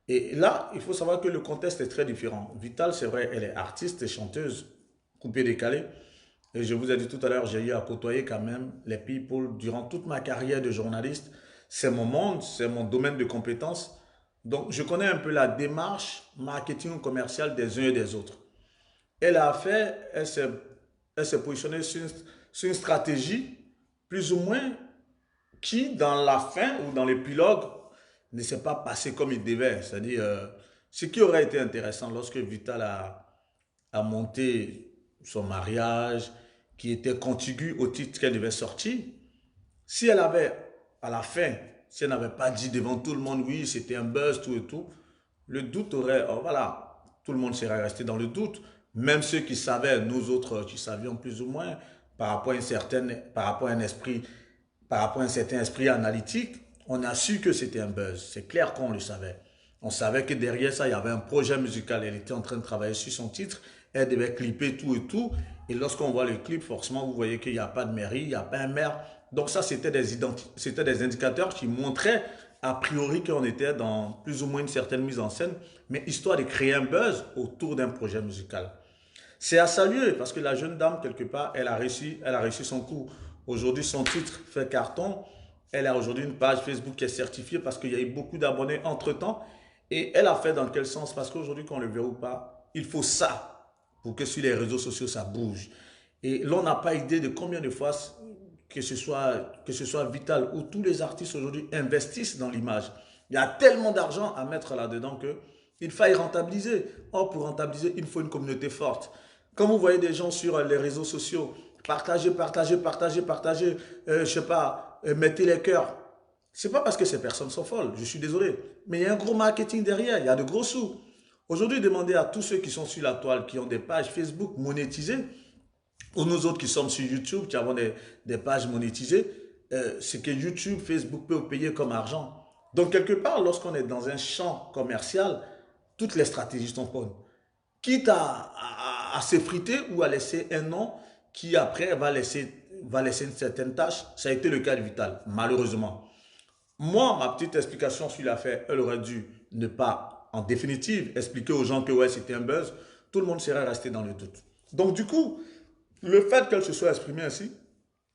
Et là, il faut savoir que le contexte est très différent. Vital, c'est vrai, elle est artiste et chanteuse, coupée décalée. Et je vous ai dit tout à l'heure, j'ai eu à côtoyer quand même les people durant toute ma carrière de journaliste. C'est mon monde, c'est mon domaine de compétences. Donc, je connais un peu la démarche marketing commerciale des uns et des autres. Elle a fait, elle s'est positionnée sur une stratégie plus ou moins qui, dans la fin ou dans l'épilogue, ne s'est pas passé comme il devait. C'est-à-dire, ce qui aurait été intéressant lorsque Vital a monté son mariage, qui était contigu au titre qu'elle devait sortir, si elle avait, à la fin, si elle n'avait pas dit devant tout le monde, oui, c'était un buzz, tout et tout, le doute aurait, oh, voilà, tout le monde serait resté dans le doute. Même ceux qui savaient, nous autres qui savions plus ou moins, par rapport à une certaine, par rapport à un esprit, par rapport à un certain esprit analytique, on a su que c'était un buzz. C'est clair qu'on le savait. On savait que derrière ça, il y avait un projet musical. Elle était en train de travailler sur son titre. Elle devait clipper tout et tout. Et lorsqu'on voit le clip, forcément, vous voyez qu'il n'y a pas de mairie, il n'y a pas un maire. Donc ça, c'était des indicateurs qui montraient a priori qu'on était dans plus ou moins une certaine mise en scène, mais histoire de créer un buzz autour d'un projet musical. C'est à saluer parce que la jeune dame, quelque part, elle a réussi son coup. Aujourd'hui, son titre fait carton. Elle a aujourd'hui une page Facebook qui est certifiée parce qu'il y a eu beaucoup d'abonnés entre-temps. Et elle a fait dans quel sens? Parce qu'aujourd'hui, qu'on le veut ou pas, il faut ça pour que sur les réseaux sociaux, ça bouge. Et l'on n'a pas idée de combien de fois que ce soit Vital ou tous les artistes aujourd'hui investissent dans l'image. Il y a tellement d'argent à mettre là-dedans que il faille rentabiliser. Or, pour rentabiliser, il faut une communauté forte. Quand vous voyez des gens sur les réseaux sociaux, partagez, partagez, partagez, partagez, je sais pas, mettez les cœurs. C'est pas parce que ces personnes sont folles, je suis désolé. Mais il y a un gros marketing derrière, il y a de gros sous. Aujourd'hui, demandez à tous ceux qui sont sur la toile, qui ont des pages Facebook monétisées, ou nous autres qui sommes sur YouTube, qui avons des pages monétisées, ce que YouTube, Facebook peut payer comme argent. Donc, quelque part, lorsqu'on est dans un champ commercial, toutes les stratégies sont bonnes. Quitte à s'effriter ou à laisser un nom qui après va laisser une certaine tâche. Ça a été le cas de Vital, malheureusement. Moi, ma petite explication sur l'affaire, elle aurait dû ne pas, en définitive, expliquer aux gens que ouais, c'était un buzz. Tout le monde serait resté dans le doute. Donc, du coup, le fait qu'elle se soit exprimée ainsi,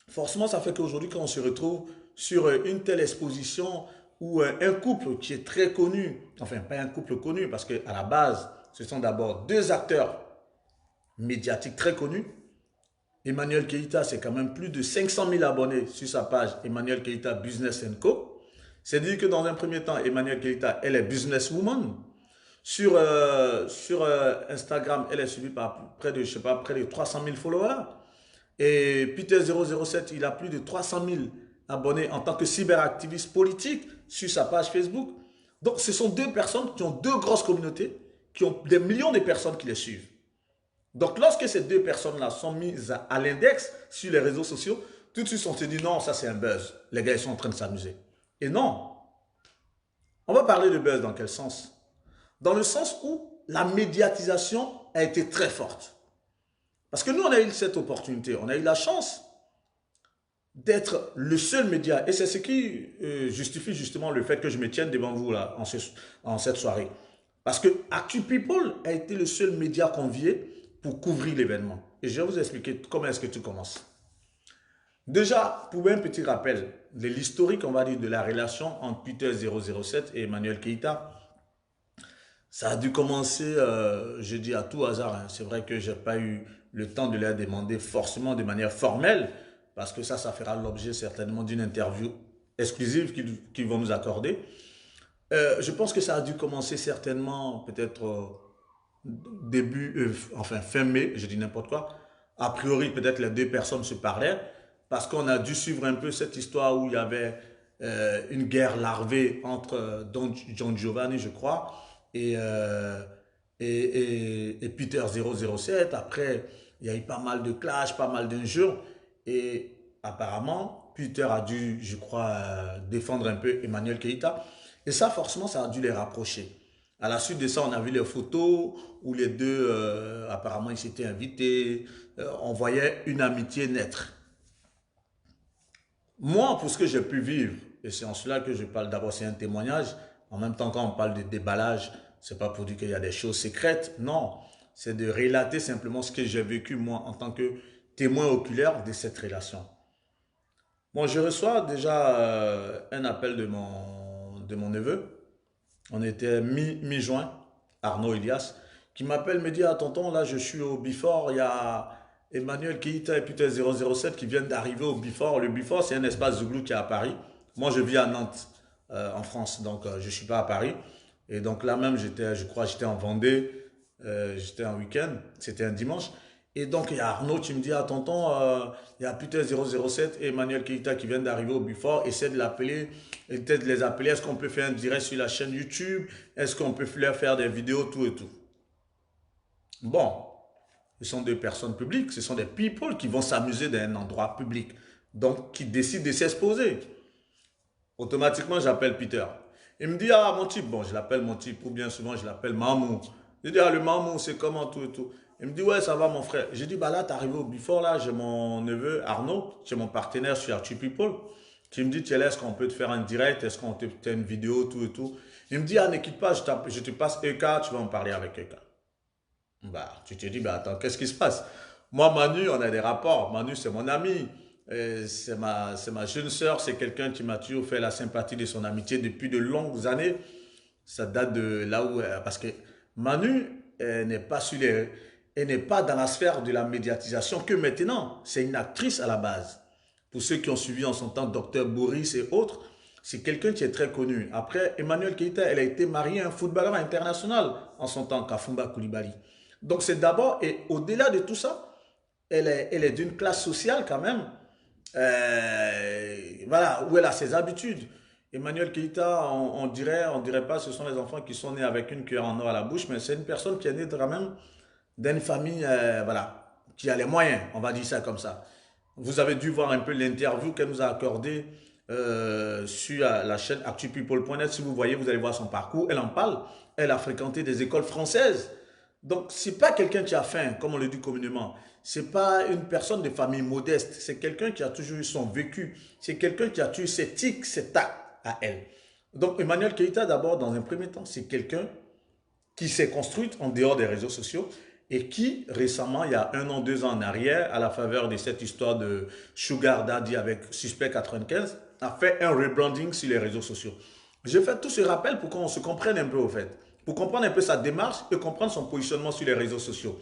forcément, ça fait qu'aujourd'hui, quand on se retrouve sur une telle exposition où un couple qui est très connu, enfin, pas un couple connu, parce qu'à la base, ce sont d'abord deux acteurs médiatiques très connus. Emmanuel Keïta, c'est quand même plus de 500 000 abonnés sur sa page Emmanuel Keïta Business Co. C'est dire que dans un premier temps, Emmanuel Keïta, elle est businesswoman. Sur Instagram, elle est suivie par près de, je sais pas, près de 300 000 followers. Et Peter 007, il a plus de 300 000 abonnés en tant que cyberactiviste politique sur sa page Facebook. Donc, ce sont deux personnes qui ont deux grosses communautés, qui ont des millions de personnes qui les suivent. Donc, lorsque ces deux personnes-là sont mises à l'index sur les réseaux sociaux, tout de suite, on se dit non, ça c'est un buzz. Les gars, ils sont en train de s'amuser. Et non, on va parler de buzz dans quel sens? Dans le sens où la médiatisation a été très forte. Parce que nous, on a eu cette opportunité, on a eu la chance d'être le seul média. Et c'est ce qui justifie justement le fait que je me tienne devant vous là, en cette soirée. Parce que Actu People a été le seul média convié pour couvrir l'événement. Et je vais vous expliquer comment est-ce que tu commences. Déjà, pour un petit rappel de l'historique, on va dire, de la relation entre Peter 007 et Emmanuel Keïta, ça a dû commencer, je dis à tout hasard, hein. C'est vrai que je n'ai pas eu le temps de leur demander forcément de manière formelle, parce que ça fera l'objet certainement d'une interview exclusive qu'ils vont nous accorder. Je pense que ça a dû commencer certainement peut-être enfin fin mai, je dis n'importe quoi. A priori, peut-être les deux personnes se parlaient, parce qu'on a dû suivre un peu cette histoire où il y avait une guerre larvée entre Don John Giovanni, je crois, et, euh, et Peter 007. Après, il y a eu pas mal de clashs, pas mal d'injures. Et apparemment, Peter a dû, je crois, défendre un peu Emmanuel Keïta. Et ça, forcément, ça a dû les rapprocher. À la suite de ça, on a vu les photos où les deux, apparemment, ils s'étaient invités. On voyait une amitié naître. Moi, pour ce que j'ai pu vivre, et c'est en cela que je parle d'abord, c'est un témoignage, En même temps, quand on parle de déballage, c'est pas pour dire qu'il y a des choses secrètes. Non, c'est de relater simplement ce que j'ai vécu moi en tant que témoin oculaire de cette relation. Bon, je reçois déjà un appel de mon neveu. On était mi-juin, Arnaud Elias, qui m'appelle, me dit, ah tonton, là je suis au Bifort, il y a Emmanuel Keita et putain 007 qui viennent d'arriver au Bifort. Le Bifort, c'est un espace Zouglou qui est à Paris. Moi, je vis à Nantes, en France, donc je ne suis pas à Paris. Et donc là même, je crois, j'étais en Vendée, j'étais en week-end, c'était un dimanche. Et donc, il y a Arnaud qui me dit, ah tonton, il y a putain 007 et Emmanuel Keita qui viennent d'arriver au Bifort, essaie de l'appeler, peut-être de les appeler, est-ce qu'on peut faire un direct sur la chaîne YouTube, est-ce qu'on peut leur faire des vidéos, tout et tout. Bon, ce sont des personnes publiques, ce sont des people qui vont s'amuser dans un endroit public, donc qui décident de s'exposer. Automatiquement, j'appelle Peter. Il me dit, ah, mon type, bon, je l'appelle mon type, ou bien souvent, je l'appelle Mamou. Je dis, ah, le Mamou, c'est comment, tout et tout. Il me dit, ouais, ça va, mon frère. J'ai dit, bah là, t'es arrivé au Before, là, j'ai mon neveu Arnaud, j'ai mon partenaire sur Archie People, qui me dit, tiens, est-ce qu'on peut te faire un direct, est-ce qu'on peut te faire une vidéo, tout et tout. Il me dit, ah, ne quitte pas, je te passe Eka, tu vas en parler avec Eka. Bah, tu te dis, bah attends, qu'est-ce qui se passe? Moi, Manu, on a des rapports. Manu, c'est mon ami. C'est ma jeune sœur. C'est quelqu'un qui m'a toujours fait la sympathie de son amitié depuis de longues années. Ça date de là où... parce que Manu n'est pas sur les... Elle n'est pas dans la sphère de la médiatisation que maintenant. C'est une actrice à la base. Pour ceux qui ont suivi en son temps Docteur Boris et autres, c'est quelqu'un qui est très connu. Après, Emmanuel Keita, elle a été mariée à un footballeur international en son temps, Kafumba Koulibaly. Donc c'est d'abord, et au-delà de tout ça, elle est d'une classe sociale quand même, voilà, où elle a ses habitudes. Emmanuel Keita, on dirait pas, ce sont les enfants qui sont nés avec une cuillère en or à la bouche, mais c'est une personne qui est née quand même d'une famille, voilà, qui a les moyens, on va dire ça comme ça. Vous avez dû voir un peu l'interview qu'elle nous a accordée sur la chaîne actupeople.net. Si vous voyez, vous allez voir son parcours. Elle en parle. Elle a fréquenté des écoles françaises. Donc, c'est pas quelqu'un qui a faim, comme on le dit communément. C'est pas une personne de famille modeste. C'est quelqu'un qui a toujours eu son vécu. C'est quelqu'un qui a toujours ses tics, ses tacs à elle. Donc, Emmanuel Keita, d'abord, dans un premier temps, c'est quelqu'un qui s'est construite en dehors des réseaux sociaux et qui, récemment, il y a 1 an, 2 ans en arrière, à la faveur de cette histoire de Sugar Daddy avec Suspect 95, a fait un rebranding sur les réseaux sociaux. J'ai fait tout ce rappel pour qu'on se comprenne un peu, au fait. Pour comprendre un peu sa démarche et comprendre son positionnement sur les réseaux sociaux.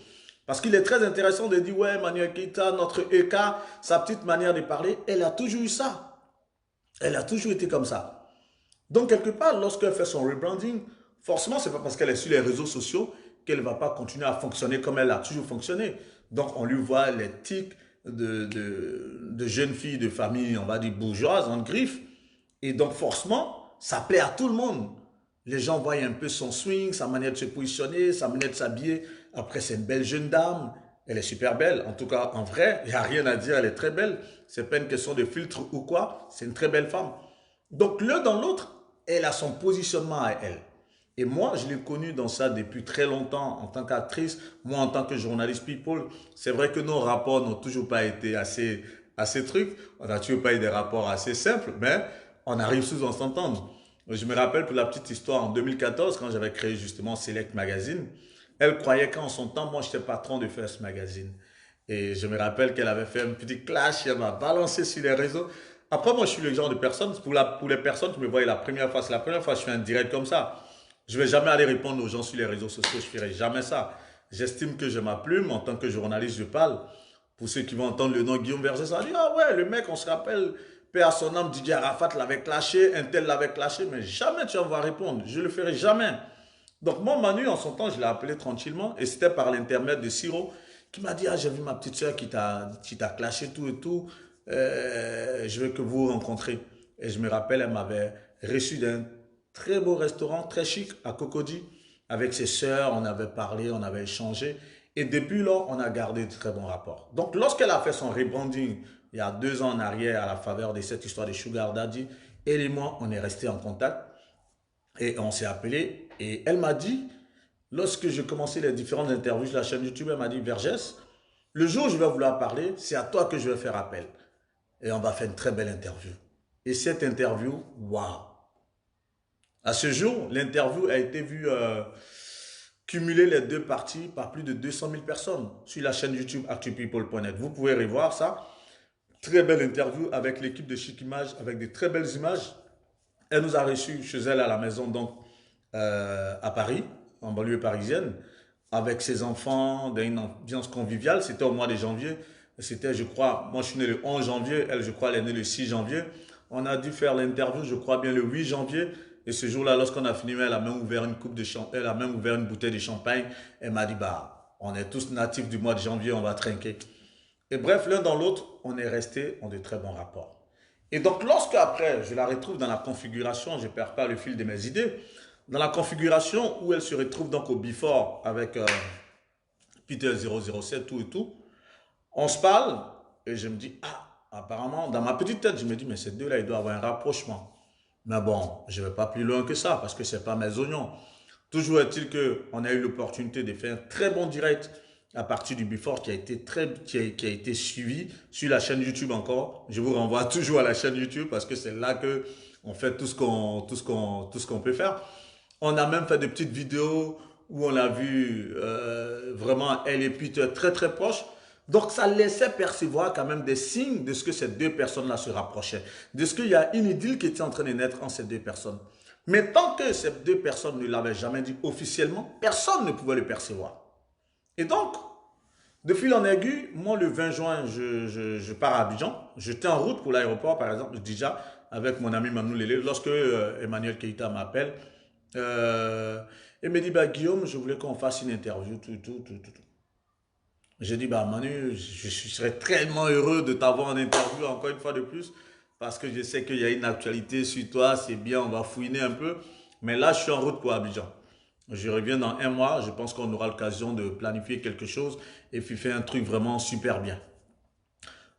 Parce qu'il est très intéressant de dire, ouais, Manuel Keita, notre Eka, sa petite manière de parler, elle a toujours eu ça. Elle a toujours été comme ça. Donc, quelque part, lorsqu'elle fait son rebranding, forcément, ce n'est pas parce qu'elle est sur les réseaux sociaux qu'elle ne va pas continuer à fonctionner comme elle a toujours fonctionné. Donc, on lui voit les tics de jeunes filles de famille, on va dire bourgeoise, en griffe. Et donc, forcément, ça plaît à tout le monde. Les gens voient un peu son swing, sa manière de se positionner, sa manière de s'habiller. Après, c'est une belle jeune dame. Elle est super belle. En tout cas, en vrai, il n'y a rien à dire. Elle est très belle. Ce n'est pas une question de filtre ou quoi. C'est une très belle femme. Donc, l'un dans l'autre, elle a son positionnement à elle. Et moi, je l'ai connue dans ça depuis très longtemps en tant qu'actrice. Moi, en tant que journaliste people, c'est vrai que nos rapports n'ont toujours pas été assez trucs. On n'a toujours pas eu des rapports assez simples, mais on arrive souvent à s'entendre. Je me rappelle pour la petite histoire, en 2014, quand j'avais créé justement Select Magazine, elle croyait qu'en son temps, moi, j'étais patron de First Magazine. Et je me rappelle qu'elle avait fait un petit clash, elle m'a balancé sur les réseaux. Après, moi, je suis le genre de personne, pour les personnes qui me voient la première fois, c'est la première fois que je fais un direct comme ça. Je ne vais jamais aller répondre aux gens sur les réseaux sociaux, je ne ferai jamais ça. J'estime que j'ai ma plume, en tant que journaliste, je parle. Pour ceux qui vont entendre le nom Guillaume Verger, ça va dire, ah ouais, le mec, on se rappelle, paix à son âme, Didier Arafat l'avait clashé, un tel l'avait clashé, mais jamais tu en vas répondre, je ne le ferai jamais. Donc moi, Manu, en son temps, je l'ai appelé tranquillement, et c'était par l'intermédiaire de Siro, qui m'a dit, ah, j'ai vu ma petite soeur qui t'a clashé tout et tout, je veux que vous vous rencontrez. Et je me rappelle, elle m'avait reçu d'un très beau restaurant, très chic, à Cocody. Avec ses sœurs, on avait parlé, on avait échangé. Et depuis lors, on a gardé de très bons rapports. Donc, lorsqu'elle a fait son rebranding, il y a 2 ans en arrière, à la faveur de cette histoire de Sugar Daddy, elle et moi, on est restés en contact. Et on s'est appelé. Et elle m'a dit, lorsque j'ai commencé les différentes interviews sur la chaîne YouTube, elle m'a dit, Vergès, le jour où je vais vouloir parler, c'est à toi que je vais faire appel. Et on va faire une très belle interview. Et cette interview, waouh! À ce jour, l'interview a été vue cumuler les deux parties par plus de 200 000 personnes sur la chaîne YouTube actupeople.net. Vous pouvez revoir ça. Très belle interview avec l'équipe de Chic Image, avec des très belles images. Elle nous a reçus chez elle à la maison, donc à Paris, en banlieue parisienne, avec ses enfants, dans une ambiance conviviale. C'était au mois de janvier. C'était, je crois, moi je suis né le 11 janvier, elle, je crois, elle est née le 6 janvier. On a dû faire l'interview, je crois bien, le 8 janvier. Et ce jour-là, lorsqu'on a fini, elle a même ouvert une coupe de champagne, elle a même ouvert une bouteille de champagne. Elle m'a dit, bah, on est tous natifs du mois de janvier, on va trinquer. Et bref, l'un dans l'autre, on est resté en de très bons rapports. Et donc, lorsque après, je la retrouve dans la configuration, je ne perds pas le fil de mes idées, dans la configuration où elle se retrouve donc au before avec Peter 007, tout et tout, on se parle et je me dis, ah, apparemment, dans ma petite tête, je me dis, mais ces deux-là, ils doivent avoir un rapprochement. Mais bon, je ne vais pas plus loin que ça parce que ce n'est pas mes oignons. Toujours est-il qu'on a eu l'opportunité de faire un très bon direct à partir du Before qui a été suivi sur la chaîne YouTube encore. Je vous renvoie toujours à la chaîne YouTube parce que c'est là que on fait tout ce qu'on peut faire. On a même fait des petites vidéos où on a vu vraiment elle et Peter très très proches. Donc ça laissait percevoir quand même des signes de ce que ces deux personnes-là se rapprochaient, de ce qu'il y a une idylle qui était en train de naître entre ces deux personnes. Mais tant que ces deux personnes ne l'avaient jamais dit officiellement, personne ne pouvait le percevoir. Et donc, de fil en aiguille, moi le 20 juin, je pars à Abidjan. J'étais en route pour l'aéroport, par exemple, déjà, avec mon ami Manou Lélé, lorsque Emmanuel Keïta m'appelle. Il me dit, bah, Guillaume, je voulais qu'on fasse une interview, tout. J'ai dit, bah Manu, je serais tellement heureux de t'avoir en interview encore une fois de plus, parce que je sais qu'il y a une actualité sur toi, c'est bien, on va fouiner un peu. Mais là, je suis en route pour Abidjan. Je reviens dans un mois, je pense qu'on aura l'occasion de planifier quelque chose et puis faire un truc vraiment super bien.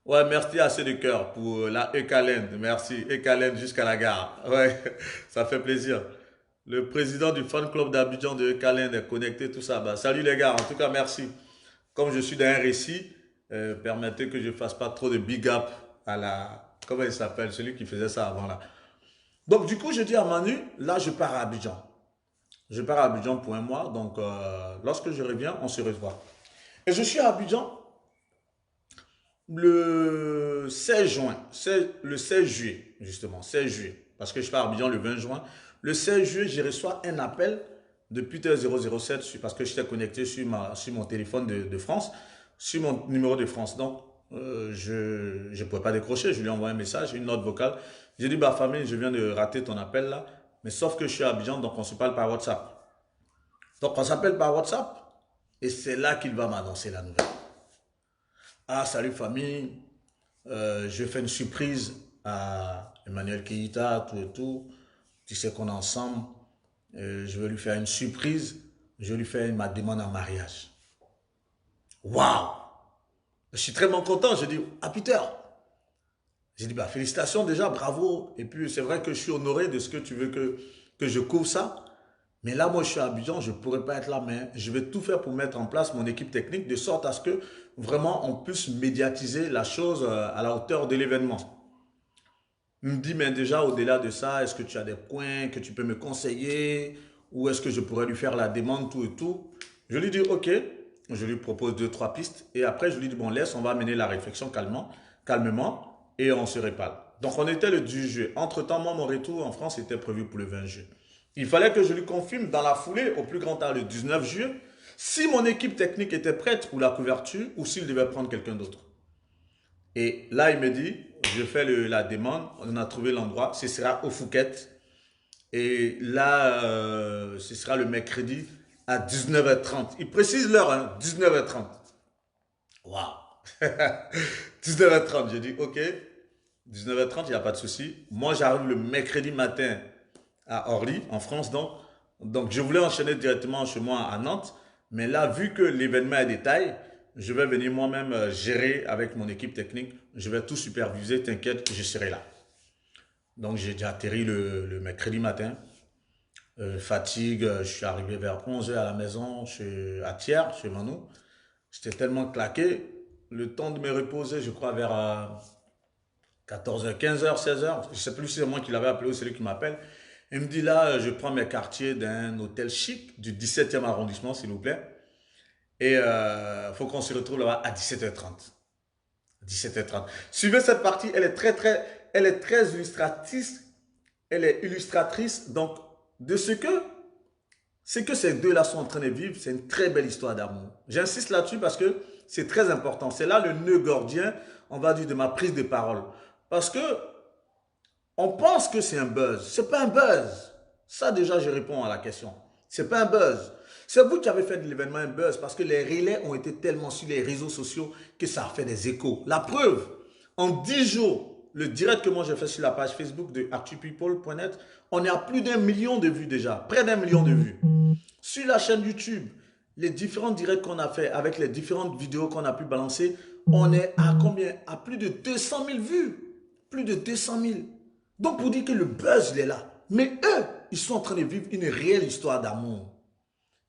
Ouais, merci assez de cœur pour la Ekalend. Merci, Ekalend jusqu'à la gare. Ouais, ça fait plaisir. Le président du fan club d'Abidjan de Ekalend est connecté, tout ça. Bah, salut les gars, en tout cas, merci. Comme je suis dans un récit, permettez que je ne fasse pas trop de big up à la... Comment il s'appelle? Celui qui faisait ça avant là. Donc du coup, je dis à Manu, là je pars à Abidjan. Je pars à Abidjan pour un mois, donc lorsque je reviens, on se revoit. Et je suis à Abidjan le 16 juin, le 16 juillet, justement, 16 juillet, parce que je pars à Abidjan le 20 juin. Le 16 juillet, je reçois un appel de Peter 007 parce que j'étais connecté sur mon téléphone de France, sur mon numéro de France. Donc, je ne pouvais pas décrocher. Je lui ai envoyé un message, une note vocale. J'ai dit, bah, famille, je viens de rater ton appel là. Mais sauf que je suis à Abidjan, donc on se parle par WhatsApp. Donc, on s'appelle par WhatsApp. Et c'est là qu'il va m'annoncer la nouvelle. Ah, salut famille. Je fais une surprise à Emmanuel Keïta, tout et tout. Tu sais qu'on est ensemble. Je vais lui faire une surprise. Je vais lui faire ma demande en mariage. Waouh! Je suis très content. Je dis, ah Peter, j'ai dit, bah félicitations déjà, bravo. Et puis c'est vrai que je suis honoré de ce que tu veux que je couvre ça. Mais là, moi, je suis à Abidjan, je ne pourrais pas être là, mais je vais tout faire pour mettre en place mon équipe technique de sorte à ce que vraiment on puisse médiatiser la chose à la hauteur de l'événement. Il me dit, mais déjà, au-delà de ça, est-ce que tu as des points que tu peux me conseiller? Ou est-ce que je pourrais lui faire la demande, tout et tout? Je lui dis, ok. Je lui propose deux, trois pistes. Et après, je lui dis, bon, laisse, on va mener la réflexion calmement et on se répare. Donc, on était le 10 juillet. Entre-temps, moi, mon retour en France était prévu pour le 20 juillet. Il fallait que je lui confirme dans la foulée, au plus grand tard, le 19 juillet, si mon équipe technique était prête pour la couverture ou s'il devait prendre quelqu'un d'autre. Et là, il me dit, je fais la demande, on a trouvé l'endroit, ce sera au Phuket. Et là, ce sera le mercredi à 19h30. Il précise l'heure, hein, 19h30. Waouh! 19h30, j'ai dit, ok, 19h30, il n'y a pas de souci. Moi, j'arrive le mercredi matin à Orly, en France, donc je voulais enchaîner directement chez moi à Nantes. Mais là, vu que l'événement est détail, je vais venir moi-même gérer avec mon équipe technique. Je vais tout superviser, t'inquiète, je serai là. Donc j'ai déjà atterri le mercredi matin. Fatigue, je suis arrivé vers 11h à la maison, à Thiers, chez Manou. J'étais tellement claqué, le temps de me reposer, je crois vers 14h, 15h, 16h. Je ne sais plus si c'est moi qui l'avais appelé ou c'est lui qui m'appelle. Il me dit là, je prends mes quartiers d'un hôtel chic du 17e arrondissement, s'il vous plaît. Et il faut qu'on se retrouve là-bas à 17h30. 17h30. Suivez cette partie, elle est très illustratrice. Elle est illustratrice donc de ce que ces deux-là sont en train de vivre. C'est une très belle histoire d'amour. J'insiste là-dessus parce que c'est très important. C'est là le nœud gordien, on va dire, de ma prise de parole. Parce que on pense que c'est un buzz. C'est pas un buzz. Ça, déjà, je réponds à la question. C'est pas un buzz. C'est vous qui avez fait de l'événement un buzz parce que les relais ont été tellement sur les réseaux sociaux que ça a fait des échos. La preuve, en 10 jours, le direct que moi j'ai fait sur la page Facebook de actupeople.net, on est à plus d'1 million de vues déjà. Près d'1 million de vues. Sur la chaîne YouTube, les différents directs qu'on a fait avec les différentes vidéos qu'on a pu balancer, on est à combien? À plus de 200 000 vues. Plus de 200 000. Donc, pour dire que le buzz, il est là. Mais eux, ils sont en train de vivre une réelle histoire d'amour.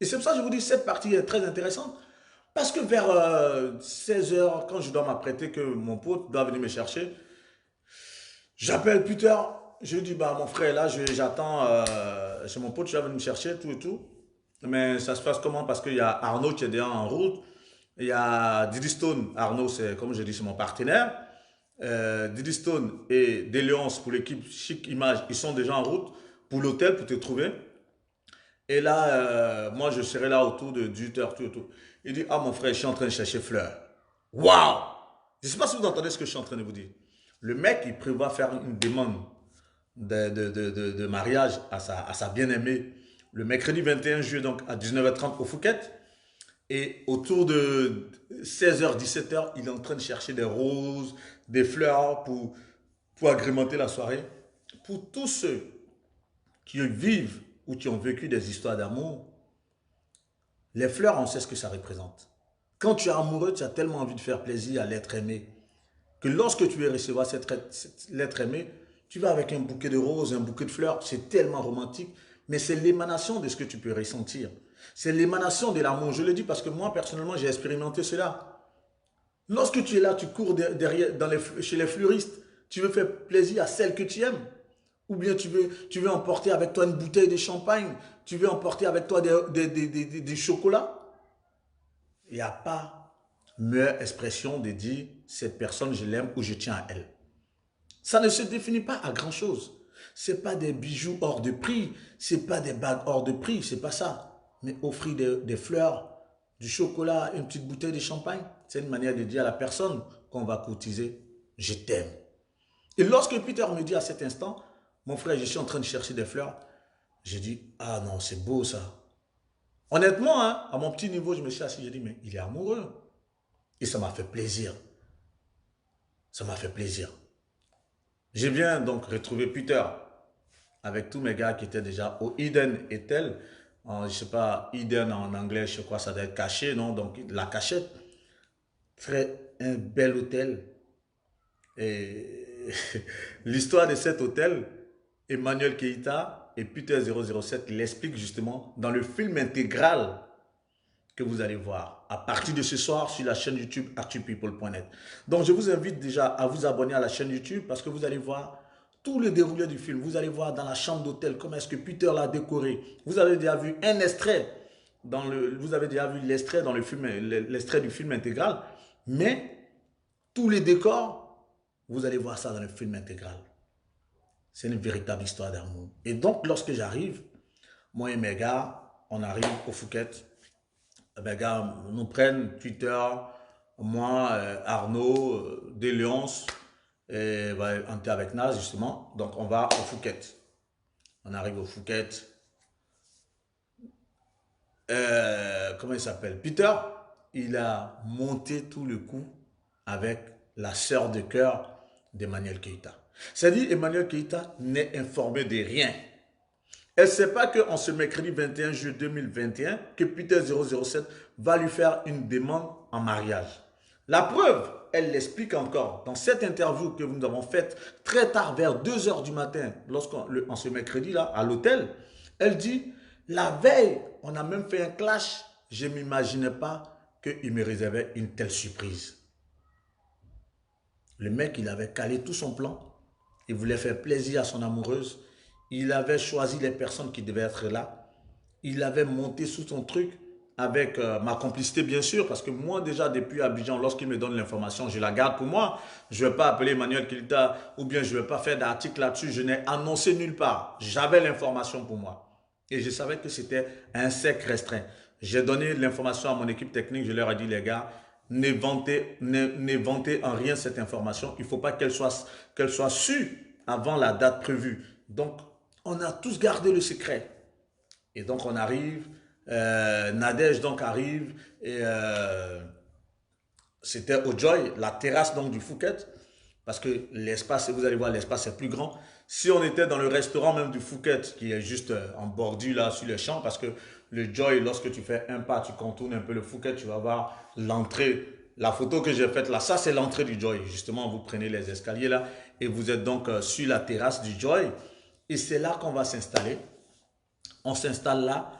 Et c'est pour ça que je vous dis, cette partie est très intéressante. Parce que vers 16 heures, quand je dois m'apprêter, que mon pote doit venir me chercher, j'appelle Peter. Je lui dis, bah, mon frère, là, j'attends chez mon pote, tu vas venir me chercher, tout et tout. Mais ça se passe comment? Parce qu'il y a Arnaud qui est déjà en route. Il y a Diddy Stone. Arnaud, c'est, comme je dis, c'est mon partenaire. Diddy Stone et Déléonce pour l'équipe Chic Image, ils sont déjà en route pour l'hôtel pour te trouver. Et là, moi, je serai là autour de 18h, tout et tout. Il dit, ah mon frère, je suis en train de chercher Fleur. Waouh! Je ne sais pas si vous entendez ce que je suis en train de vous dire. Le mec, il prévoit faire une demande de mariage à sa bien-aimée le mercredi 21 juillet, donc à 19h30 au Phuket. Et autour de 16h, 17h, il est en train de chercher des roses, des fleurs pour agrémenter la soirée. Pour tous ceux qui vivent ou qui ont vécu des histoires d'amour, les fleurs, on sait ce que ça représente. Quand tu es amoureux, tu as tellement envie de faire plaisir à l'être aimé que lorsque tu vas recevoir l'être aimé, tu vas avec un bouquet de roses, un bouquet de fleurs. C'est tellement romantique, mais c'est l'émanation de ce que tu peux ressentir. C'est l'émanation de l'amour. Je le dis parce que moi, personnellement, j'ai expérimenté cela. Lorsque tu es là, tu cours derrière, chez les fleuristes, tu veux faire plaisir à celle que tu aimes. Ou bien tu veux emporter avec toi une bouteille de champagne, tu veux emporter avec toi des chocolats. Il n'y a pas meilleure expression de dire cette personne, je l'aime ou je tiens à elle. Ça ne se définit pas à grand chose. Ce n'est pas des bijoux hors de prix, ce n'est pas des bagues hors de prix, ce n'est pas ça. Mais offrir des fleurs, du chocolat, une petite bouteille de champagne, c'est une manière de dire à la personne qu'on va courtiser, je t'aime. Et lorsque Peter me dit à cet instant, mon frère, je suis en train de chercher des fleurs, j'ai dit, ah non, c'est beau ça. Honnêtement, hein, à mon petit niveau, je me suis assis, j'ai dit, mais il est amoureux. Et ça m'a fait plaisir. Ça m'a fait plaisir. Je viens donc retrouver Peter avec tous mes gars qui étaient déjà au Eden Hotel. Je ne sais pas, Eden en anglais, je crois que ça doit être caché, non? Donc la cachette. Très un bel hôtel. Et l'histoire de cet hôtel, Emmanuel Keita et Peter 007 l'expliquent justement dans le film intégral que vous allez voir à partir de ce soir sur la chaîne YouTube actupeople.net. Donc je vous invite déjà à vous abonner à la chaîne YouTube parce que vous allez voir tout le déroulé du film. Vous allez voir dans la chambre d'hôtel comment est-ce que Peter l'a décoré. Vous avez déjà vu un extrait vous avez déjà vu l'extrait dans le film, l'extrait du film intégral, mais tous les décors, vous allez voir ça dans le film intégral. C'est une véritable histoire d'amour. Et donc lorsque j'arrive, moi et mes gars, on arrive au Phuket. Les gars nous prennent Twitter, moi, Arnaud, Déléonce, et on était avec Naz justement. Donc on va au Phuket. On arrive au Phuket. Comment il s'appelle? Peter, il a monté tout le coup avec la sœur de cœur d'Emmanuel Keita. C'est-à-dire, Emmanuel Keita n'est informé de rien. Elle ne sait pas qu'en ce mercredi 21 juillet 2021, que Peter 007 va lui faire une demande en mariage. La preuve, elle l'explique encore dans cette interview que nous avons faite très tard, vers 2 h du matin, en ce mercredi-là, à l'hôtel. Elle dit, la veille, on a même fait un clash. Je ne m'imaginais pas qu'il me réservait une telle surprise. Le mec, il avait calé tout son plan. Il voulait faire plaisir à son amoureuse. Il avait choisi les personnes qui devaient être là. Il avait monté sous son truc avec ma complicité, bien sûr, parce que moi, déjà, depuis Abidjan, lorsqu'il me donne l'information, je la garde pour moi. Je ne vais pas appeler Emmanuel Keita ou bien je ne vais pas faire d'article là-dessus. Je n'ai annoncé nulle part. J'avais l'information pour moi. Et je savais que c'était un cercle restreint. J'ai donné l'information à mon équipe technique. Je leur ai dit, les gars, ne vantez en rien cette information. Il ne faut pas qu'elle soit sue avant la date prévue. Donc, on a tous gardé le secret. Et donc, on arrive, Nadège donc arrive, et c'était au Joy, la terrasse donc du Phuket, parce que l'espace, vous allez voir, l'espace est plus grand. Si on était dans le restaurant même du Phuket, qui est juste en bordure là, sur le champ, parce que le Joy, lorsque tu fais un pas, tu contournes un peu le Phuket, tu vas voir l'entrée. La photo que j'ai faite là, ça c'est l'entrée du Joy. Justement, vous prenez les escaliers là, et vous êtes donc sur la terrasse du Joy. Et c'est là qu'on va s'installer. On s'installe là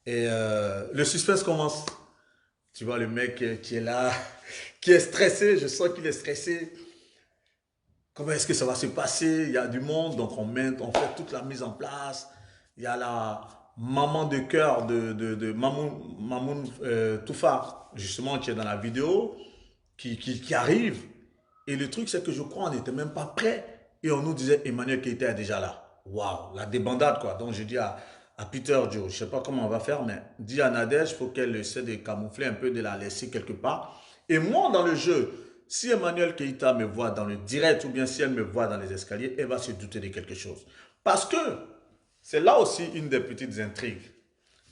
et le suspense commence. Tu vois le mec qui est là, qui est stressé, je sens qu'il est stressé. Comment est-ce que ça va se passer? Il y a du monde, donc on fait toute la mise en place. Il y a la maman de cœur de Mamoun Toufa, justement, qui est dans la vidéo, qui arrive. Et le truc, c'est que je crois qu'on n'était même pas prêt. Et on nous disait, Emmanuel Keita est déjà là. Waouh, la débandade, quoi. Donc, je dis à Peter Joe, je ne sais pas comment on va faire, mais dis à Nadège, il faut qu'elle essaie de camoufler un peu, de la laisser quelque part. Et moi, dans le jeu, si Emmanuel Keita me voit dans le direct ou bien si elle me voit dans les escaliers, elle va se douter de quelque chose. Parce que c'est là aussi une des petites intrigues.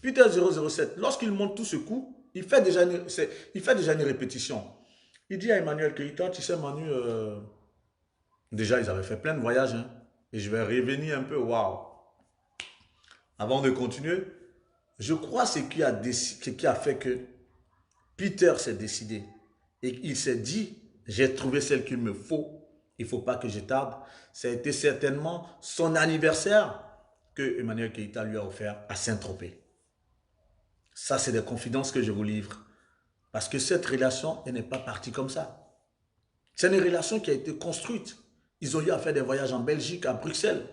Peter 007, lorsqu'il monte tout ce coup, il fait déjà une répétition. Il dit à Emmanuel Keita, tu sais Manu, déjà ils avaient fait plein de voyages, hein, et je vais revenir un peu, waouh. Avant de continuer, je crois ce qui a fait que Peter s'est décidé et il s'est dit, j'ai trouvé celle qu'il me faut, il ne faut pas que je tarde. Ça a été certainement son anniversaire que Emmanuel Keita lui a offert à Saint-Tropez. Ça, c'est des confidences que je vous livre. Parce que cette relation, elle n'est pas partie comme ça. C'est une relation qui a été construite. Ils ont eu à faire des voyages en Belgique, à Bruxelles.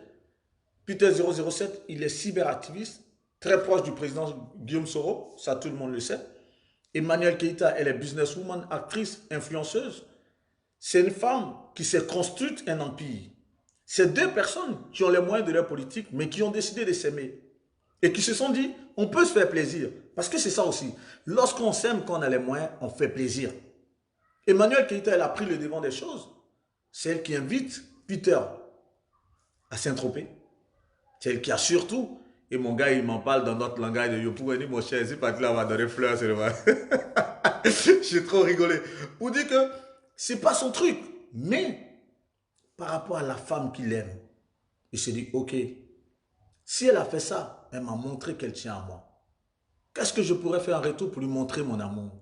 Peter 007, il est cyberactiviste, très proche du président Guillaume Soro, ça tout le monde le sait. Emmanuel Keita, elle est businesswoman, actrice, influenceuse. C'est une femme qui s'est construite un empire. C'est deux personnes qui ont les moyens de leur politique, mais qui ont décidé de s'aimer. Et qui se sont dit, on peut se faire plaisir. Parce que c'est ça aussi. Lorsqu'on s'aime, qu'on a les moyens, on fait plaisir. Emmanuel Keita, elle a pris le devant des choses. C'est elle qui invite Peter à Saint-Tropez. C'est elle qui a surtout, et mon gars, il m'en parle dans notre langage de Yopou, il dit, mon cher, c'est pas que là, on va donner fleurs, c'est le mal. J'ai trop rigolé. Pour dire que c'est pas son truc. Mais, par rapport à la femme qu'il aime, il s'est dit, ok, si elle a fait ça, elle m'a montré qu'elle tient à moi. Qu'est-ce que je pourrais faire en retour pour lui montrer mon amour?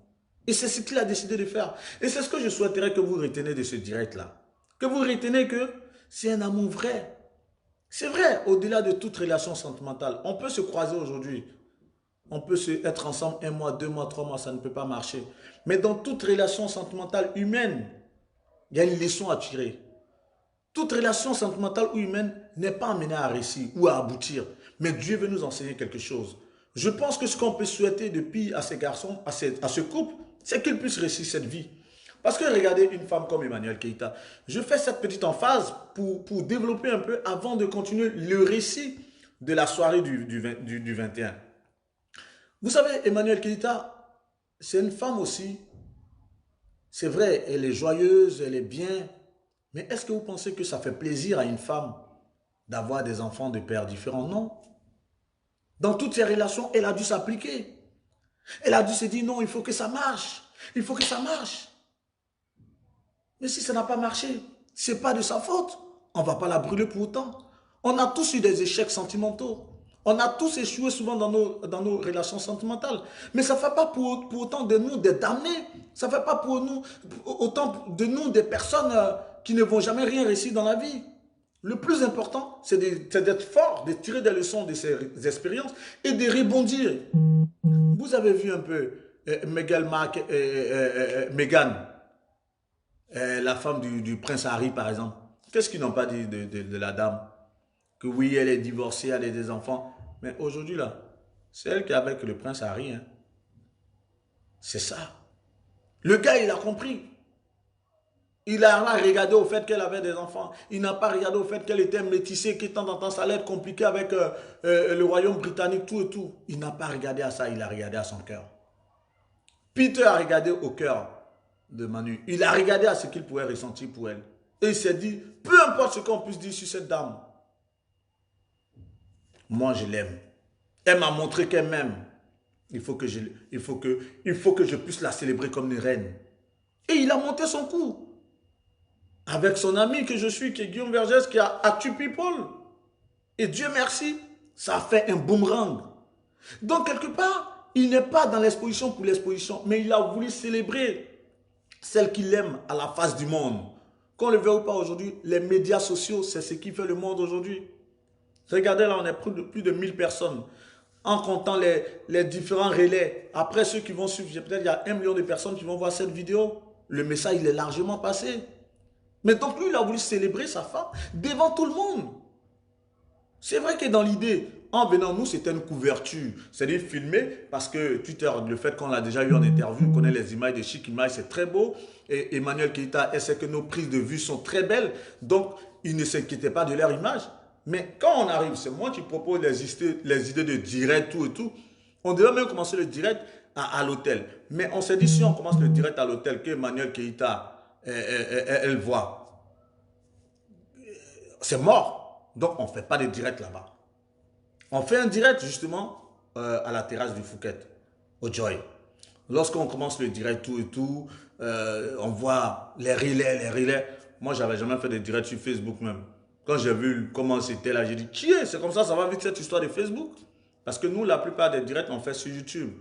Et c'est ce qu'il a décidé de faire. Et c'est ce que je souhaiterais que vous retenez de ce direct-là. Que vous retenez que c'est un amour vrai. C'est vrai, au-delà de toute relation sentimentale. On peut se croiser aujourd'hui. On peut être ensemble 1 mois, 2 mois, 3 mois, ça ne peut pas marcher. Mais dans toute relation sentimentale humaine, il y a une leçon à tirer. Toute relation sentimentale ou humaine n'est pas amenée à réussir ou à aboutir. Mais Dieu veut nous enseigner quelque chose. Je pense que ce qu'on peut souhaiter depuis à ces garçons, à ce couple, c'est qu'ils puissent réussir cette vie. Parce que regardez une femme comme Emmanuel Keita, je fais cette petite emphase pour développer un peu avant de continuer le récit de la soirée du 21. Vous savez, Emmanuel Keita, c'est une femme aussi. C'est vrai, elle est joyeuse, elle est bien. Mais est-ce que vous pensez que ça fait plaisir à une femme d'avoir des enfants de pères différents? Non. Dans toutes ces relations, elle a dû s'appliquer. Elle a dû se dire non, il faut que ça marche. Il faut que ça marche. Mais si ça n'a pas marché, ce n'est pas de sa faute. On ne va pas la brûler pour autant. On a tous eu des échecs sentimentaux. On a tous échoué souvent dans nos relations sentimentales. Mais ça ne fait pas pour autant de nous des damnés. Ça ne fait pas autant de nous des personnes qui ne vont jamais rien réussir dans la vie. Le plus important, c'est d'être fort, de tirer des leçons de ces expériences et de rebondir. Vous avez vu un peu Meghan, la femme du prince Harry, par exemple. Qu'est-ce qu'ils n'ont pas dit de la dame? que oui, elle est divorcée, elle a des enfants. Mais aujourd'hui, là, c'est elle qui est avec le prince Harry. Hein. C'est ça. Le gars, il a compris. Il n'a pas regardé au fait qu'elle avait des enfants. Il n'a pas regardé au fait qu'elle était métissée, que de temps en temps, ça allait être compliqué avec le royaume britannique, tout et tout. Il n'a pas regardé à ça, il a regardé à son cœur. Peter a regardé au cœur de Manu. Il a regardé à ce qu'il pouvait ressentir pour elle. Et il s'est dit, peu importe ce qu'on puisse dire sur cette dame, moi je l'aime. Elle m'a montré qu'elle m'aime. Il faut que je puisse la célébrer comme une reine. Et il a monté son coup. Avec son ami que je suis, qui est Guillaume Vergès, qui a Actu People. Et Dieu merci, ça a fait un boomerang. Donc quelque part, il n'est pas dans l'exposition pour l'exposition, mais il a voulu célébrer celle qu'il aime à la face du monde. Qu'on le veuille ou pas aujourd'hui, les médias sociaux, c'est ce qui fait le monde aujourd'hui. Regardez là, on est plus de 1000 personnes. En comptant les différents relais. Après ceux qui vont suivre, peut-être il y a 1 million de personnes qui vont voir cette vidéo. Le message, il est largement passé. Mais donc lui, il a voulu célébrer sa femme devant tout le monde. C'est vrai que dans l'idée, en venant nous, c'était une couverture. C'est-à-dire filmer, parce que Twitter, le fait qu'on l'a déjà eu en interview, on connaît les images de Chic Image, c'est très beau. Et Emmanuel Keïta, elle sait que nos prises de vue sont très belles. Donc, ils ne s'inquiétaient pas de leur image. Mais quand on arrive, c'est moi qui propose les idées de direct, tout et tout. On devait même commencer le direct à l'hôtel. Mais on s'est dit, si on commence le direct à l'hôtel, que Emmanuel Keïta, elle voit, c'est mort. Donc, on ne fait pas de direct là-bas. On fait un direct justement à la terrasse du Phuket, au Joy. Lorsqu'on commence le direct, tout et tout, on voit les relais. Moi, j'avais jamais fait de direct sur Facebook même. Quand j'ai vu comment c'était là, j'ai dit, qui est? C'est comme ça va vite cette histoire de Facebook. Parce que nous, la plupart des directs, on fait sur YouTube.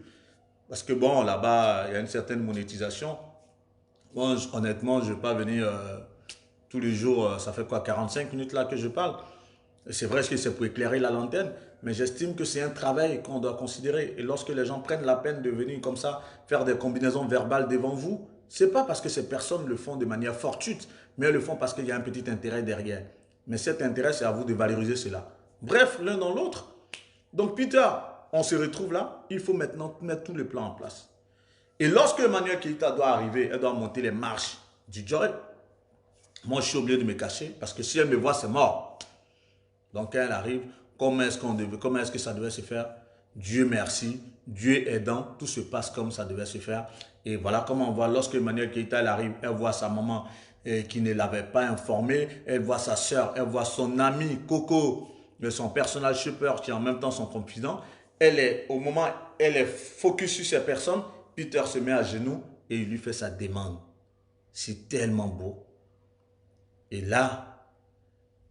Parce que bon, là-bas, il y a une certaine monétisation. Moi, honnêtement, je ne vais pas venir tous les jours, ça fait quoi, 45 minutes là que je parle. C'est vrai que c'est pour éclairer la lanterne, mais j'estime que c'est un travail qu'on doit considérer. Et lorsque les gens prennent la peine de venir comme ça, faire des combinaisons verbales devant vous, c'est pas parce que ces personnes le font de manière fortuite, mais elles le font parce qu'il y a un petit intérêt derrière. Mais cet intérêt, c'est à vous de valoriser cela. Bref, l'un dans l'autre. Donc Peter, on se retrouve là, il faut maintenant mettre tous les plans en place. Et lorsque Emmanuel Keïta doit arriver, elle doit monter les marches du Joy, moi je suis obligé de me cacher, parce que si elle me voit, c'est mort. Donc quand elle arrive, comment est-ce que ça devait se faire? Dieu merci, Dieu aidant, tout se passe comme ça devait se faire. Et voilà comment on voit, lorsque Emmanuel Keïta elle arrive, elle voit sa maman qui ne l'avait pas informée, elle voit sa soeur, elle voit son ami Coco, son personnage shopper qui est en même temps son confident. Elle est, au moment, elle est focus sur ces personnes, Peter se met à genoux et il lui fait sa demande. C'est tellement beau. Et là,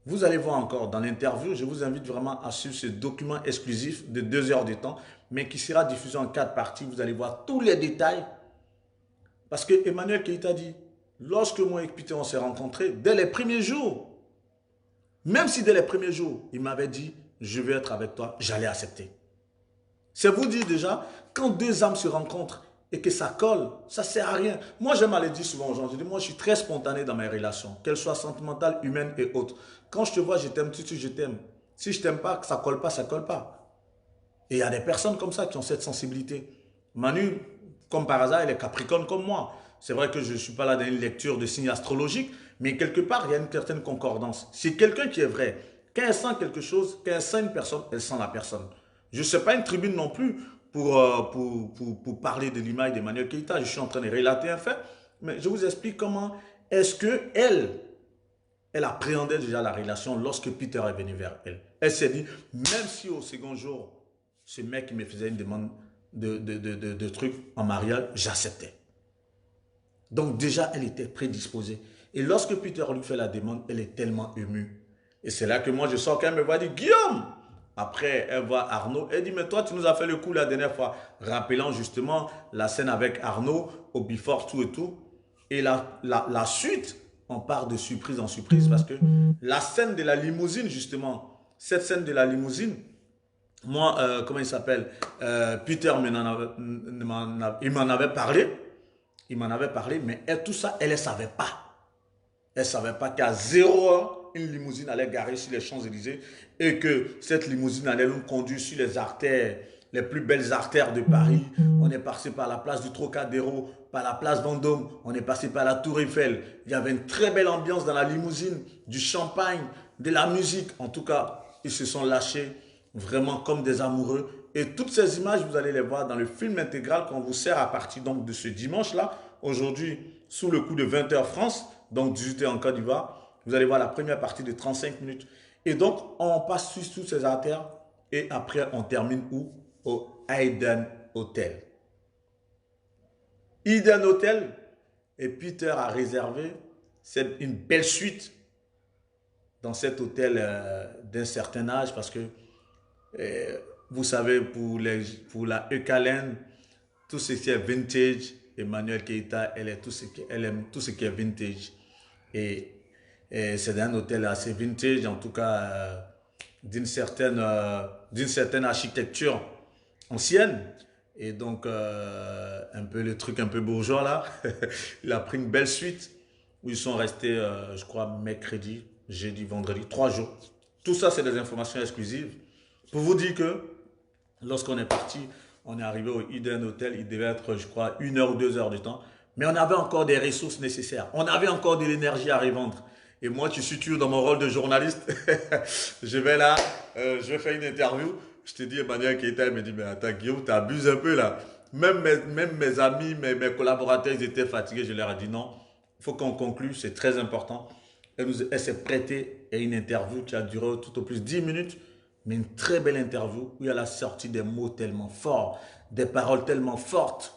vous allez voir encore dans l'interview, je vous invite vraiment à suivre ce document exclusif de 2 heures de temps, mais qui sera diffusé en 4 parties. Vous allez voir tous les détails. Parce que Emmanuel Keïta dit, lorsque moi et Peter on s'est rencontrés, dès les premiers jours, même si dès les premiers jours, il m'avait dit, je veux être avec toi, j'allais accepter. C'est vous dire déjà, quand 2 âmes se rencontrent et que ça colle, ça ne sert à rien. Moi, j'aime à le dire souvent aux gens, je dis, moi, je suis très spontané dans mes relations, qu'elles soient sentimentales, humaines et autres. Quand je te vois, je t'aime, tout de suite, je t'aime. Si je ne t'aime pas, ça ne colle pas, ça ne colle pas. Et il y a des personnes comme ça qui ont cette sensibilité. Manu, comme par hasard, elle est capricorne comme moi. C'est vrai que je ne suis pas là dans une lecture de signes astrologiques, mais quelque part, il y a une certaine concordance. C'est quelqu'un qui est vrai. Quand elle sent quelque chose, quand elle sent une personne, elle sent la personne. Je ne suis pas une tribune non plus pour parler de l'image d'Emmanuel Keïta. Je suis en train de relater un fait, mais je vous explique comment est-ce qu'elle appréhendait déjà la relation lorsque Peter est venu vers elle. Elle s'est dit, même si au second jour, ce mec qui me faisait une demande de trucs en mariage, j'acceptais. Donc déjà, elle était prédisposée. Et lorsque Peter lui fait la demande, elle est tellement émue. Et c'est là que moi, je sors quand elle me voit dire, Guillaume! Après, elle voit Arnaud. Elle dit, mais toi, tu nous as fait le coup la dernière fois. Rappelant justement la scène avec Arnaud, au before, tout et tout. Et la suite, on part de surprise en surprise. Parce que la scène de la limousine, justement, cette scène de la limousine, moi, comment il s'appelle, Peter il m'en avait parlé. Il m'en avait parlé, mais elle, tout ça, elle ne savait pas. Elle ne savait pas qu'à 0 heure, une limousine allait garer sur les Champs-Élysées et que cette limousine allait nous conduire sur les artères, les plus belles artères de Paris. On est passé par la place du Trocadéro, par la place Vendôme, on est passé par la Tour Eiffel. Il y avait une très belle ambiance dans la limousine, du champagne, de la musique. En tout cas, ils se sont lâchés vraiment comme des amoureux. Et toutes ces images, vous allez les voir dans le film intégral qu'on vous sert à partir donc de ce dimanche-là. Aujourd'hui, sous le coup de 20h France, donc 18h en Côte d'Ivoire, vous allez voir la première partie de 35 minutes. Et donc, on passe sur toutes ces artères et après, on termine où? Au Eden Hotel. Eden Hotel, et Peter a réservé une belle suite dans cet hôtel d'un certain âge parce que vous savez, pour la Eucalène, tout ce qui est vintage, Emmanuel Keita, elle aime tout ce qui est vintage. Et, et c'est un hôtel assez vintage, en tout cas d'une certaine architecture ancienne. Et donc, un peu le truc un peu bourgeois là. Il a pris une belle suite où ils sont restés, je crois, mercredi, jeudi, vendredi, 3 jours. Tout ça, c'est des informations exclusives. Pour vous dire que lorsqu'on est parti, on est arrivé au Eden Hotel, il devait être, je crois, 1 heure ou 2 heures du temps. Mais on avait encore des ressources nécessaires. On avait encore de l'énergie à revendre. Et moi, tu suis toujours dans mon rôle de journaliste. Je vais là, je vais faire une interview. Je te dis, Emmanuel Keita, il me dit, mais attends, Guillaume, tu abuses un peu là. Même mes amis, mes collaborateurs, ils étaient fatigués. Je leur ai dit non, il faut qu'on conclue, c'est très important. Elle s'est prêtée à une interview qui a duré tout au plus 10 minutes, mais une très belle interview où elle a sorti des mots tellement forts, des paroles tellement fortes,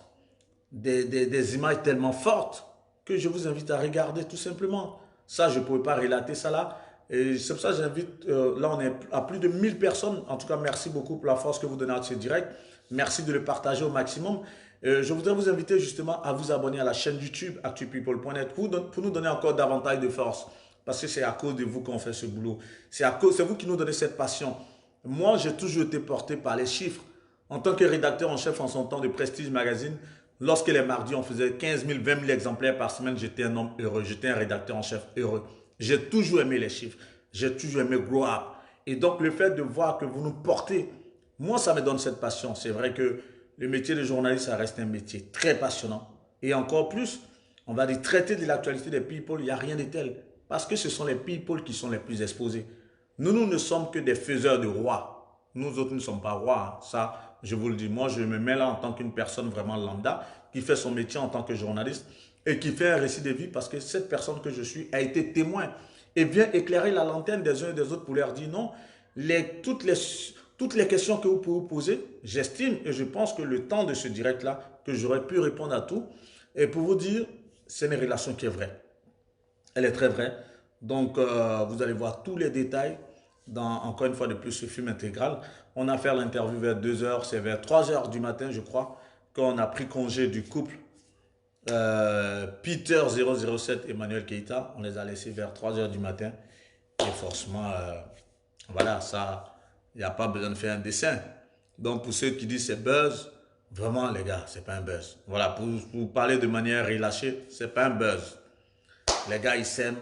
des images tellement fortes que je vous invite à regarder tout simplement. Ça, je ne pouvais pas relater ça là. Et c'est pour ça que j'invite, là on est à plus de 1000 personnes. En tout cas, merci beaucoup pour la force que vous donnez à ce direct. Merci de le partager au maximum. Je voudrais vous inviter justement à vous abonner à la chaîne YouTube actupeople.net pour nous donner encore davantage de force. Parce que c'est à cause de vous qu'on fait ce boulot. C'est vous qui nous donnez cette passion. Moi, j'ai toujours été porté par les chiffres. En tant que rédacteur en chef en son temps de Prestige Magazine, lorsque les mardis, on faisait 15 000, 20 000 exemplaires par semaine, j'étais un homme heureux. J'étais un rédacteur en chef heureux. J'ai toujours aimé les chiffres. J'ai toujours aimé grow up. Et donc, le fait de voir que vous nous portez, moi, ça me donne cette passion. C'est vrai que le métier de journaliste, ça reste un métier très passionnant. Et encore plus, on va dire traiter de l'actualité des people, il n'y a rien de tel. Parce que ce sont les people qui sont les plus exposés. Nous ne sommes que des faiseurs de rois. Nous autres, nous ne sommes pas rois. Hein. Ça, je vous le dis. Moi, je me mets là en tant qu'une personne vraiment lambda qui fait son métier en tant que journaliste et qui fait un récit de vie parce que cette personne que je suis a été témoin et vient éclairer la lanterne des uns et des autres pour leur dire non, toutes les questions que vous pouvez vous poser, j'estime et je pense que le temps de ce direct-là, que j'aurais pu répondre à tout, et pour vous dire, c'est une relation qui est vraie. Elle est très vraie. Donc, vous allez voir tous les détails dans, encore une fois de plus, ce film intégral. On a fait l'interview vers 2 heures, c'est vers 3 heures du matin, je crois, qu'on a pris congé du couple Peter 007 Emmanuel Keita. On les a laissés vers 3 heures du matin. Et forcément, voilà, ça, il n'y a pas besoin de faire un dessin. Donc, pour ceux qui disent c'est buzz, vraiment, les gars, c'est pas un buzz. Voilà, pour parler de manière relâchée, c'est pas un buzz. Les gars, ils s'aiment.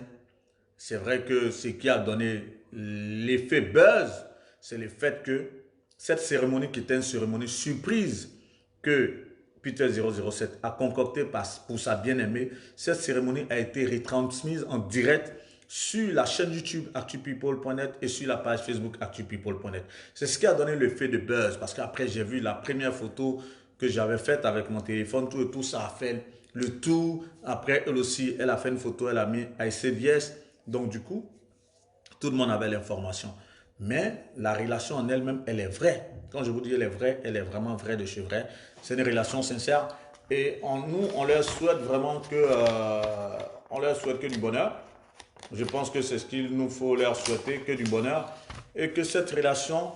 C'est vrai que ce qui a donné l'effet buzz, c'est le fait que cette cérémonie qui était une cérémonie surprise que Peter 007 a concoctée pour sa bien-aimée, cette cérémonie a été retransmise en direct sur la chaîne YouTube actupeople.net et sur la page Facebook actupeople.net. C'est ce qui a donné l'effet de buzz parce qu'après j'ai vu la première photo que j'avais faite avec mon téléphone, tout et tout ça a fait le tour. Après elle aussi, elle a fait une photo, elle a mis I said yes. Donc du coup, tout le monde avait l'information. Mais la relation en elle-même, elle est vraie. Quand je vous dis elle est vraie, elle est vraiment vraie de chez vrai. C'est une relation sincère. Et nous, on leur souhaite vraiment que du bonheur. Je pense que c'est ce qu'il nous faut leur souhaiter, que du bonheur. Et que cette relation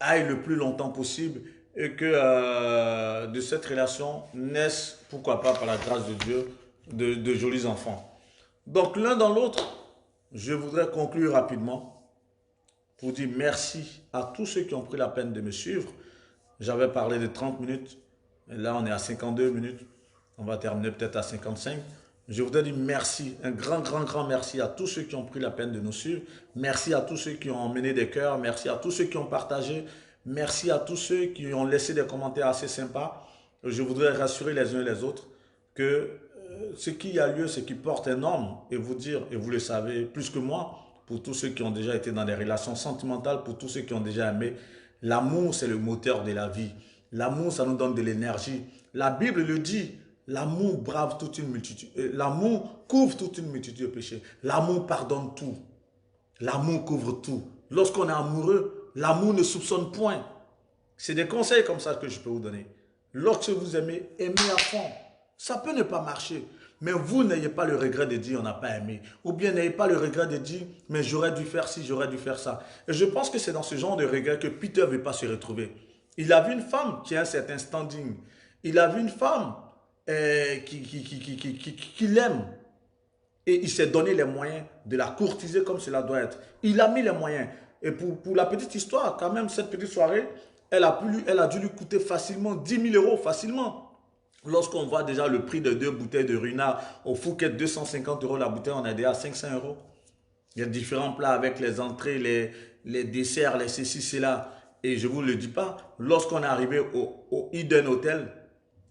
aille le plus longtemps possible. Et que de cette relation naissent, pourquoi pas par la grâce de Dieu, de jolis enfants. Donc l'un dans l'autre, je voudrais conclure rapidement pour dire merci à tous ceux qui ont pris la peine de me suivre. J'avais parlé de 30 minutes, et là on est à 52 minutes. On va terminer peut-être à 55. Je voudrais dire merci, un grand, grand, grand merci à tous ceux qui ont pris la peine de nous suivre. Merci à tous ceux qui ont emmené des cœurs. Merci à tous ceux qui ont partagé. Merci à tous ceux qui ont laissé des commentaires assez sympas. Je voudrais rassurer les uns et les autres que ce qui a lieu, ce qui porte un homme, et vous dire, et vous le savez plus que moi, pour tous ceux qui ont déjà été dans des relations sentimentales, pour tous ceux qui ont déjà aimé, l'amour, c'est le moteur de la vie. L'amour, ça nous donne de l'énergie. La Bible le dit. L'amour brave toute une multitude. L'amour couvre toute une multitude de péchés. L'amour pardonne tout. L'amour couvre tout. Lorsqu'on est amoureux, l'amour ne soupçonne point. C'est des conseils comme ça que je peux vous donner. Lorsque vous aimez, aimez à fond. Ça peut ne pas marcher. Mais vous n'ayez pas le regret de dire on n'a pas aimé. Ou bien n'ayez pas le regret de dire mais j'aurais dû faire ci, j'aurais dû faire ça. Et je pense que c'est dans ce genre de regret que Peter ne veut pas se retrouver. Il a vu une femme qui a un certain standing. Il a vu une femme qui l'aime. Et il s'est donné les moyens de la courtiser comme cela doit être. Il a mis les moyens. Et pour la petite histoire, quand même, cette petite soirée, elle a dû lui coûter facilement 10 000 euros, facilement. Lorsqu'on voit déjà le prix de 2 bouteilles de Runa au Fouquet, 250 euros la bouteille, on est déjà à 500 euros. Il y a différents plats avec les entrées, les desserts, les ceci, cela. Et je ne vous le dis pas, lorsqu'on est arrivé au Eden Hotel,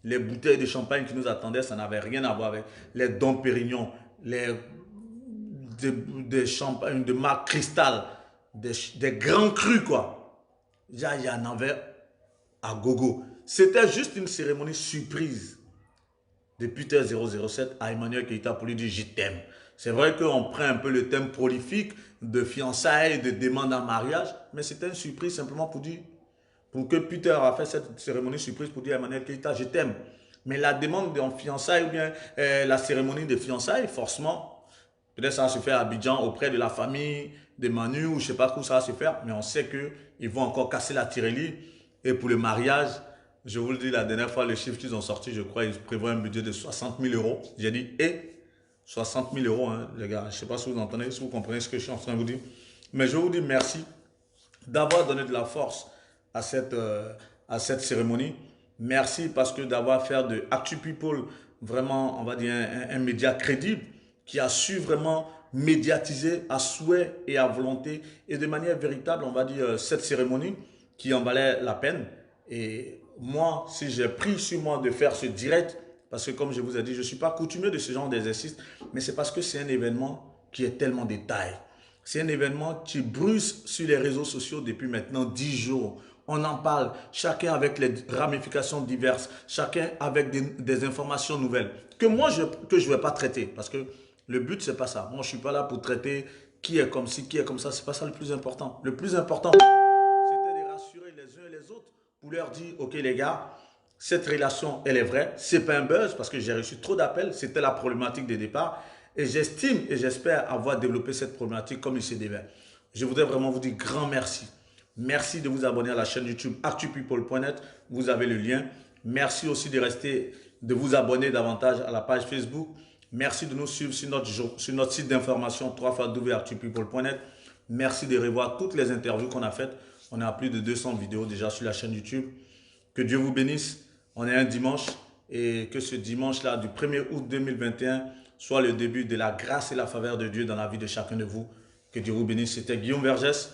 les bouteilles de champagne qui nous attendaient, ça n'avait rien à voir avec les Dom Pérignon, des champagnes de marque Cristal, des grands crus, quoi. Il y en avait à gogo. C'était juste une cérémonie surprise de Peter 007 à Emmanuel Keita pour lui dire je t'aime. C'est vrai qu'on prend un peu le thème prolifique de fiançailles, de demande en mariage, mais c'était une surprise simplement pour que Peter a fait cette cérémonie surprise pour dire à Emmanuel Keita je t'aime. Mais la demande en fiançailles ou bien la cérémonie de fiançailles, forcément, peut-être ça va se faire à Abidjan auprès de la famille de Manu ou je ne sais pas où ça va se faire, mais on sait qu'ils vont encore casser la tirelire. Et pour le mariage, je vous le dis, la dernière fois, les chiffres qu'ils ont sortis, je crois, ils prévoient un budget de 60 000 euros. J'ai dit, 60 000 euros, hein, les gars. Je ne sais pas si vous entendez, si vous comprenez ce que je suis en train de vous dire. Mais je vous dis merci d'avoir donné de la force à cette cérémonie. Merci parce que d'avoir fait de Actu People vraiment, on va dire, un média crédible qui a su vraiment médiatiser à souhait et à volonté et de manière véritable, on va dire, cette cérémonie qui en valait la peine. Et moi, si j'ai pris sur moi de faire ce direct, parce que comme je vous ai dit, je ne suis pas coutumier de ce genre d'exercice, mais c'est parce que c'est un événement qui est tellement de taille. C'est un événement qui bruise sur les réseaux sociaux depuis maintenant 10 jours. On en parle, chacun avec les ramifications diverses, chacun avec des informations nouvelles, que moi, je ne vais pas traiter, parce que le but, ce n'est pas ça. Moi, je ne suis pas là pour traiter qui est comme ci, qui est comme ça, ce n'est pas ça le plus important. Le plus important, c'était de rassurer les uns et les autres pour leur dire, ok les gars, cette relation, elle est vraie, ce n'est pas un buzz, parce que j'ai reçu trop d'appels, c'était la problématique de départ, et j'estime et j'espère avoir développé cette problématique comme il se devait. Je voudrais vraiment vous dire grand merci. Merci de vous abonner à la chaîne YouTube actupeople.net. Vous avez le lien. Merci aussi de vous abonner davantage à la page Facebook. Merci de nous suivre sur notre site d'information www.actupeople.net. Merci de revoir toutes les interviews qu'on a faites. On a plus de 200 vidéos déjà sur la chaîne YouTube. Que Dieu vous bénisse. On est un dimanche et que ce dimanche-là du 1er août 2021 soit le début de la grâce et la faveur de Dieu dans la vie de chacun de vous. Que Dieu vous bénisse. C'était Guillaume Vergès.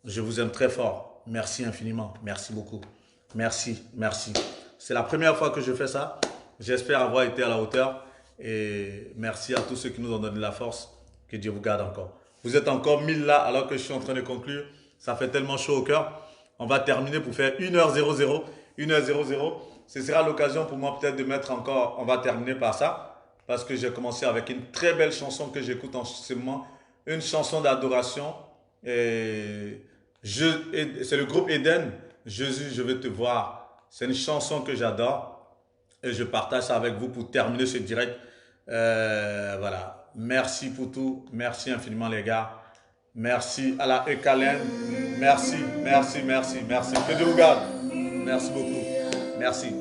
Je vous aime très fort. Merci infiniment. Merci beaucoup. Merci, merci. C'est la première fois que je fais ça. J'espère avoir été à la hauteur. Et merci à tous ceux qui nous ont donné la force. Que Dieu vous garde encore. Vous êtes encore 1000 là alors que je suis en train de conclure. Ça fait tellement chaud au cœur. On va terminer pour faire 1h00. 1h00. Ce sera l'occasion pour moi peut-être de mettre encore. On va terminer par ça. Parce que j'ai commencé avec une très belle chanson que j'écoute en ce moment. Une chanson d'adoration. Et c'est le groupe Eden, Jésus, je veux te voir. C'est une chanson que j'adore et je partage ça avec vous pour terminer ce direct. Voilà. Merci pour tout. Merci infiniment les gars. Merci à la Ekalène. Merci, merci, merci, merci. Que Dieu vous garde. Merci beaucoup. Merci.